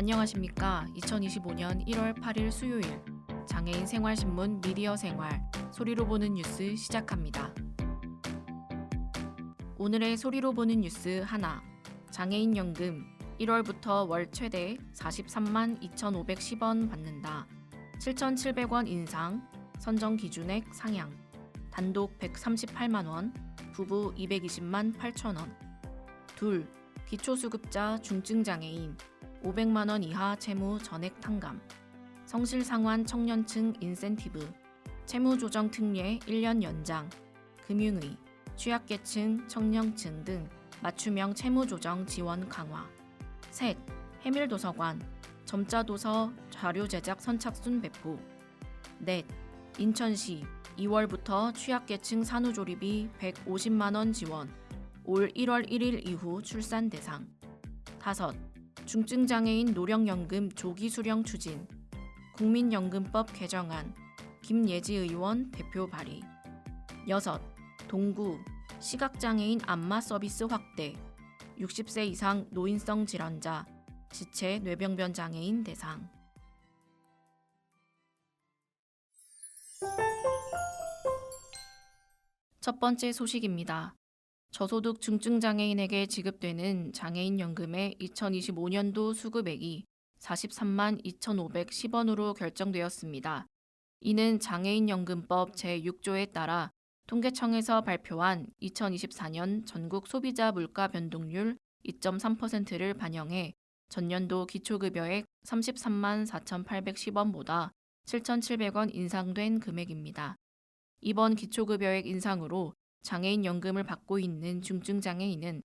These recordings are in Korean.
안녕하십니까. 2025년 1월 8일 수요일 장애인 생활신문 미디어 생활 소리로 보는 뉴스 시작합니다. 오늘의 소리로 보는 뉴스 하나. 장애인 연금 1월부터 월 최대 43만 2,510원 받는다. 7,700원 인상, 선정 기준액 상향. 단독 138만 원, 부부 220만 8천 원. 둘, 기초수급자 중증장애인 500만 원 이하 채무 전액 탕감. 성실상환 청년층 인센티브. 채무조정 특례 1년 연장. 금융의, 취약계층, 청년층 등 맞춤형 채무조정 지원 강화. 셋, 해밀도서관, 점자도서 자료 제작 선착순 배포. 넷, 인천시 2월부터 취약계층 산후조리비 150만 원 지원. 올 1월 1일 이후 출산 대상. 다섯, 중증장애인 노령연금 조기 수령 추진. 국민연금법 개정안. 김예지 의원 대표 발의. 여섯, 동구 시각장애인 안마 서비스 확대. 60세 이상 노인성 질환자, 지체 뇌병변 장애인 대상. 첫 번째 소식입니다. 저소득 중증장애인에게 지급되는 장애인연금의 2025년도 수급액이 43만 2,510원으로 결정되었습니다. 이는 장애인연금법 제6조에 따라 통계청에서 발표한 2024년 전국 소비자 물가 변동률 2.3%를 반영해 전년도 기초급여액 33만 4,810원보다 7,700원 인상된 금액입니다. 이번 기초급여액 인상으로 장애인 연금을 받고 있는 중증장애인은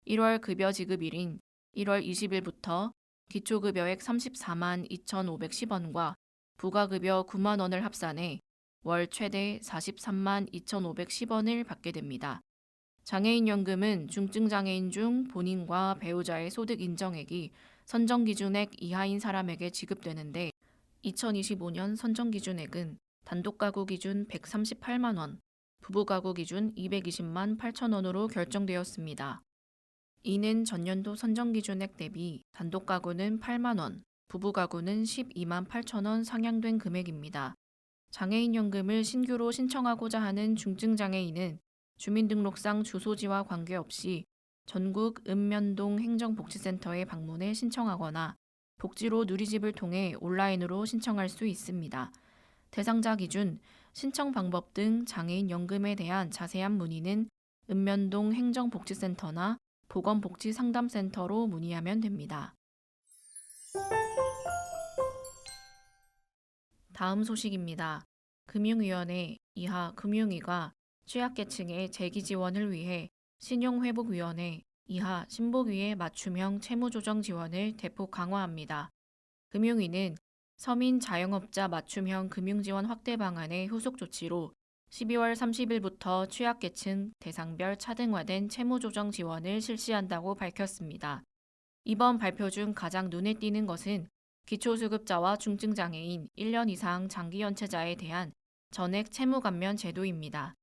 1월 급여 지급일인 1월 20일부터 기초급여액 34만 2,510원과 부가급여 9만 원을 합산해 월 최대 43만 2,510원을 받게 됩니다. 장애인 연금은 중증장애인 중 본인과 배우자의 소득 인정액이 선정기준액 이하인 사람에게 지급되는데 2025년 선정기준액은 단독가구 기준 138만 원, 부부가구 기준 220만 8천 원으로 결정되었습니다. 이는 전년도 선정기준액 대비 단독가구는 8만 원, 부부가구는 12만 8천 원 상향된 금액입니다. 장애인연금을 신규로 신청하고자 하는 중증장애인은 주민등록상 주소지와 관계없이 전국 읍면동 행정복지센터에 방문해 신청하거나 복지로 누리집을 통해 온라인으로 신청할 수 있습니다. 대상자 기준, 신청 방법 등 장애인 연금에 대한 자세한 문의는 읍면동 행정복지센터나 보건복지상담센터로 문의하면 됩니다. 다음 소식입니다. 금융위원회 이하 금융위가 취약계층의 재기 지원을 위해 신용회복위원회 이하 신복위의 맞춤형 채무조정 지원을 대폭 강화합니다. 금융위는 서민 자영업자 맞춤형 금융지원 확대 방안의 후속 조치로 12월 30일부터 취약계층 대상별 차등화된 채무조정 지원을 실시한다고 밝혔습니다. 이번 발표 중 가장 눈에 띄는 것은 기초수급자와 중증장애인 1년 이상 장기연체자에 대한 전액 채무감면 제도입니다.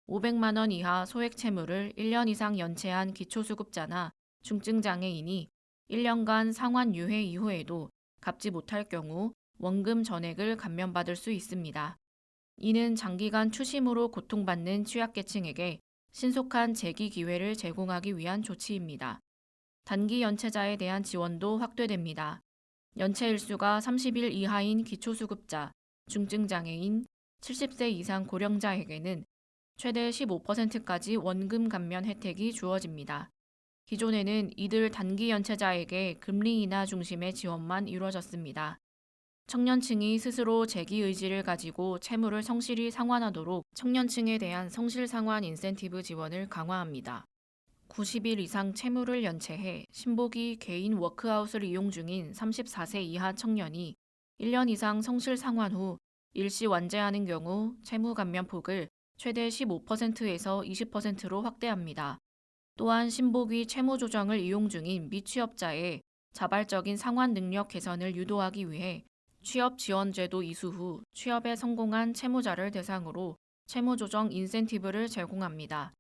500만 원 이하 소액 채무를 1년 이상 연체한 기초수급자나 중증장애인이 1년간 상환 유예 이후에도 갚지 못할 경우 원금 전액을 감면받을 수 있습니다. 이는 장기간 추심으로 고통받는 취약계층에게 신속한 재기 기회를 제공하기 위한 조치입니다. 단기 연체자에 대한 지원도 확대됩니다. 연체 일수가 30일 이하인 기초수급자, 중증장애인, 70세 이상 고령자에게는 최대 15%까지 원금 감면 혜택이 주어집니다. 기존에는 이들 단기 연체자에게 금리 인하 중심의 지원만 이루어졌습니다. 청년층이 스스로 재기 의지를 가지고 채무를 성실히 상환하도록 청년층에 대한 성실 상환 인센티브 지원을 강화합니다. 90일 이상 채무를 연체해 신복이 개인 워크아웃을 이용 중인 34세 이하 청년이 1년 이상 성실 상환 후 일시 완제하는 경우 채무 감면 폭을 최대 15%에서 20%로 확대합니다. 또한 신복위 채무 조정을 이용 중인 미취업자의 자발적인 상환 능력 개선을 유도하기 위해 취업지원제도 이수 후 취업에 성공한 채무자를 대상으로 채무조정 인센티브를 제공합니다.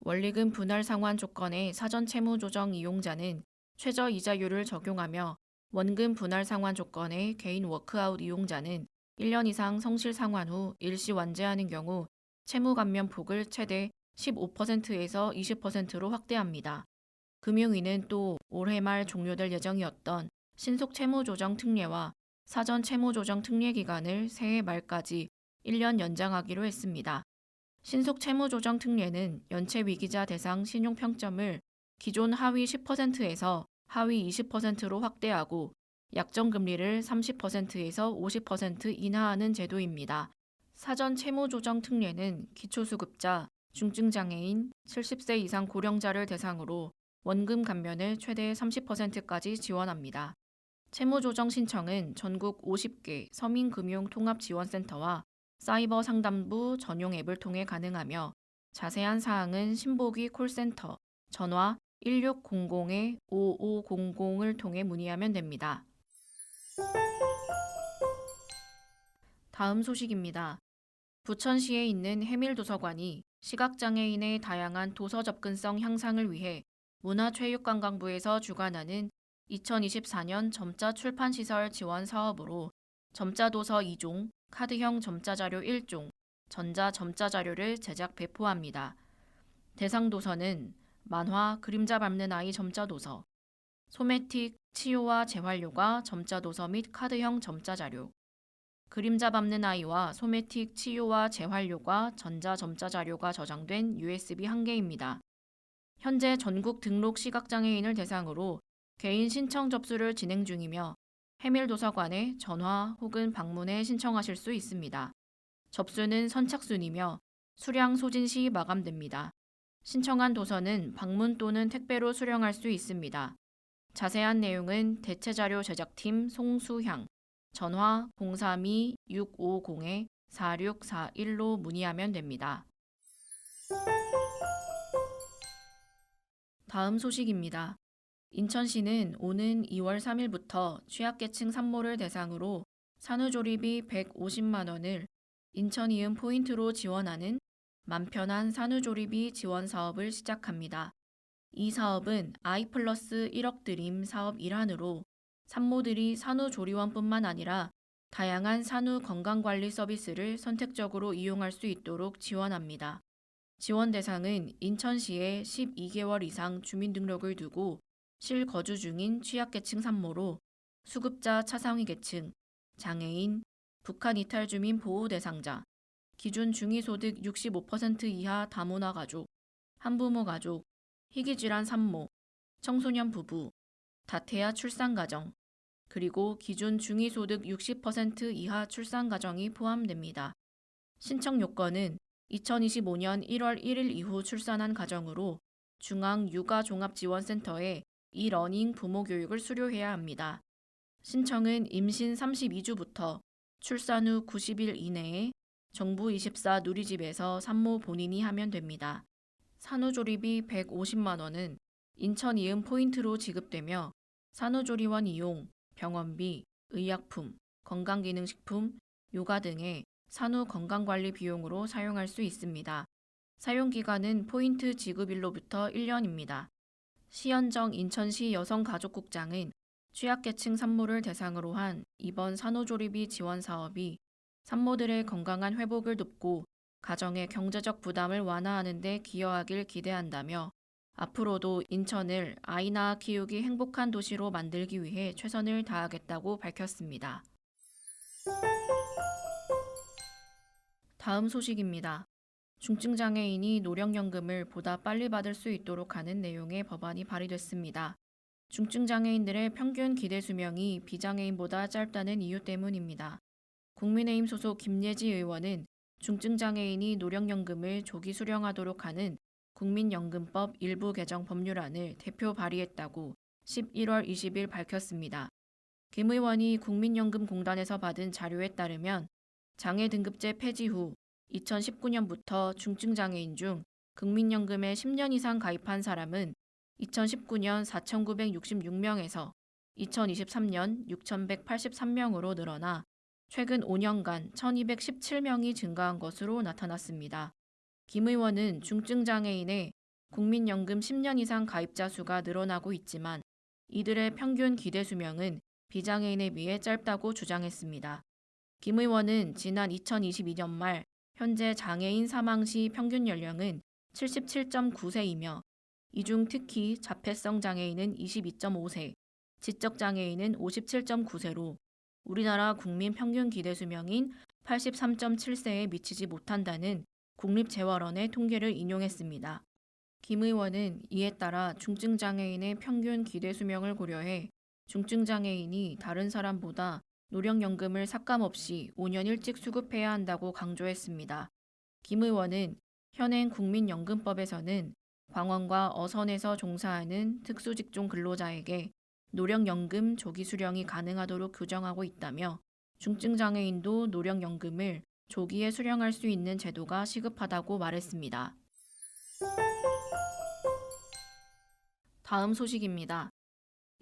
원리금 분할 상환 조건의 사전 채무조정 이용자는 최저 이자율을 적용하며 원금 분할 상환 조건의 개인 워크아웃 이용자는 1년 이상 성실 상환 후 일시 완제하는 경우 채무 감면 폭을 최대 15%에서 20%로 확대합니다. 금융위는 또 올해 말 종료될 예정이었던 신속 채무조정 특례와 사전 채무조정 특례 기간을 새해 말까지 1년 연장하기로 했습니다. 신속 채무조정 특례는 연체위기자 대상 신용평점을 기존 하위 10%에서 하위 20%로 확대하고 약정금리를 30%에서 50% 인하하는 제도입니다. 사전 채무조정 특례는 기초수급자, 중증장애인, 70세 이상 고령자를 대상으로 원금 감면을 최대 30%까지 지원합니다. 채무조정 신청은 전국 50개 서민금융통합지원센터와 사이버 상담부 전용 앱을 통해 가능하며 자세한 사항은 신보기 콜센터 전화 1600-5500을 통해 문의하면 됩니다. 다음 소식입니다. 부천시에 있는 해밀도서관이 시각장애인의 다양한 도서 접근성 향상을 위해 문화체육관광부에서 주관하는 2024년 점자 출판시설 지원 사업으로 점자도서 2종, 카드형 점자자료 1종, 전자 점자자료를 제작 배포합니다. 대상 도서는 만화, 그림자 밟는 아이 점자도서, 소매틱, 치유와 재활용과 점자도서 및 카드형 점자자료, 그림자 밟는 아이와 소매틱, 치유와 재활용과 전자 점자자료가 저장된 USB 1개입니다. 현재 전국 등록 시각장애인을 대상으로 개인 신청 접수를 진행 중이며 해밀도서관에 전화 혹은 방문해 신청하실 수 있습니다. 접수는 선착순이며 수량 소진 시 마감됩니다. 신청한 도서는 방문 또는 택배로 수령할 수 있습니다. 자세한 내용은 대체자료 제작팀 송수향, 전화 032-650-4641로 문의하면 됩니다. 다음 소식입니다. 인천시는 오는 2월 3일부터 취약계층 산모를 대상으로 산후조리비 150만 원을 인천이음 포인트로 지원하는 맘편한 산후조리비 지원 사업을 시작합니다. 이 사업은 아이플러스 1억 드림 사업 일환으로 산모들이 산후조리원뿐만 아니라 다양한 산후 건강관리 서비스를 선택적으로 이용할 수 있도록 지원합니다. 지원 대상은 인천시에 12개월 이상 주민등록을 두고 실거주 중인 취약계층 산모로 수급자 차상위 계층, 장애인, 북한 이탈 주민 보호 대상자, 기준 중위소득 65% 이하 다문화 가족, 한부모 가족, 희귀질환 산모, 청소년 부부, 다태아 출산 가정, 그리고 기준 중위소득 60% 이하 출산 가정이 포함됩니다. 신청 요건은 2025년 1월 1일 이후 출산한 가정으로 중앙육아종합지원센터에 이러닝 부모 교육을 수료해야 합니다. 신청은 임신 32주부터 출산 후 90일 이내에 정부24 누리집에서 산모 본인이 하면 됩니다. 산후조리비 150만 원은 인천이음 포인트로 지급되며 산후조리원 이용, 병원비, 의약품, 건강기능식품, 요가 등의 산후 건강관리 비용으로 사용할 수 있습니다. 사용기간은 포인트 지급일로부터 1년입니다. 시현정 인천시 여성가족국장은 취약계층 산모를 대상으로 한 이번 산후조리비 지원 사업이 산모들의 건강한 회복을 돕고 가정의 경제적 부담을 완화하는 데 기여하길 기대한다며 앞으로도 인천을 아이 낳아 키우기 행복한 도시로 만들기 위해 최선을 다하겠다고 밝혔습니다. 다음 소식입니다. 중증장애인이 노령연금을 보다 빨리 받을 수 있도록 하는 내용의 법안이 발의됐습니다. 중증장애인들의 평균 기대 수명이 비장애인보다 짧다는 이유 때문입니다. 국민의힘 소속 김예지 의원은 중증장애인이 노령연금을 조기 수령하도록 하는 국민연금법 일부 개정 법률안을 대표 발의했다고 11월 20일 밝혔습니다. 김 의원이 국민연금공단에서 받은 자료에 따르면 장애 등급제 폐지 후 2019년부터 중증장애인 중 국민연금에 10년 이상 가입한 사람은 2019년 4,966명에서 2023년 6,183명으로 늘어나 최근 5년간 1,217명이 증가한 것으로 나타났습니다. 김 의원은 중증장애인의 국민연금 10년 이상 가입자 수가 늘어나고 있지만 이들의 평균 기대 수명은 비장애인에 비해 짧다고 주장했습니다. 김 의원은 지난 2022년 말 현재 장애인 사망 시 평균 연령은 77.9세이며 이 중 특히 자폐성 장애인은 22.5세, 지적 장애인은 57.9세로 우리나라 국민 평균 기대 수명인 83.7세에 미치지 못한다는 국립재활원의 통계를 인용했습니다. 김 의원은 이에 따라 중증장애인의 평균 기대 수명을 고려해 중증장애인이 다른 사람보다 노령연금을 삭감없이 5년 일찍 수급해야 한다고 강조했습니다. 김 의원은 현행 국민연금법에서는 광원과 어선에서 종사하는 특수직종 근로자에게 노령연금 조기 수령이 가능하도록 규정하고 있다며 중증장애인도 노령연금을 조기에 수령할 수 있는 제도가 시급하다고 말했습니다. 다음 소식입니다.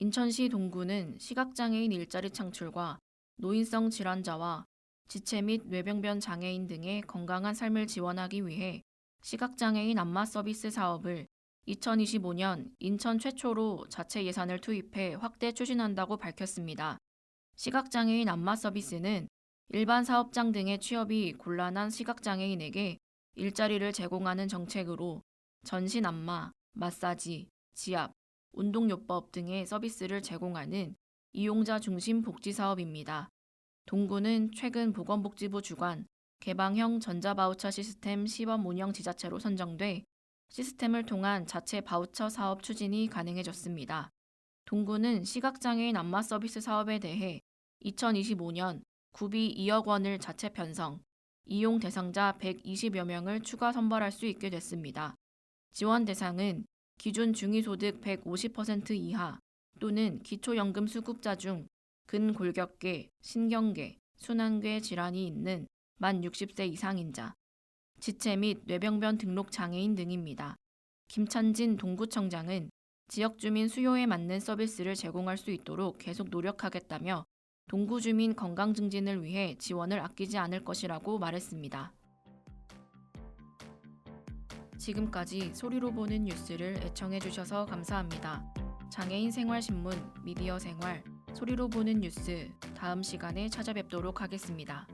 인천시 동구는 시각장애인 일자리 창출과 노인성 질환자와 지체 및 뇌병변 장애인 등의 건강한 삶을 지원하기 위해 시각장애인 안마 서비스 사업을 2025년 인천 최초로 자체 예산을 투입해 확대 추진한다고 밝혔습니다. 시각장애인 안마 서비스는 일반 사업장 등의 취업이 곤란한 시각장애인에게 일자리를 제공하는 정책으로 전신 안마, 마사지, 지압, 운동요법 등의 서비스를 제공하는 이용자 중심 복지 사업입니다. 동구는 최근 보건복지부 주관 개방형 전자바우처 시스템 시범 운영 지자체로 선정돼 시스템을 통한 자체 바우처 사업 추진이 가능해졌습니다. 동구는 시각장애인 안마 서비스 사업에 대해 2025년 구비 2억 원을 자체 편성, 이용 대상자 120여 명을 추가 선발할 수 있게 됐습니다. 지원 대상은 기준 중위소득 150% 이하 또는 기초연금 수급자 중 근골격계, 신경계, 순환계 질환이 있는 만 60세 이상인 자, 지체 및 뇌병변 등록 장애인 등입니다. 김찬진 동구청장은 지역 주민 수요에 맞는 서비스를 제공할 수 있도록 계속 노력하겠다며 동구 주민 건강 증진을 위해 지원을 아끼지 않을 것이라고 말했습니다. 지금까지 소리로 보는 뉴스를 애청해 주셔서 감사합니다. 장애인 생활신문, 미디어 생활, 소리로 보는 뉴스 다음 시간에 찾아뵙도록 하겠습니다.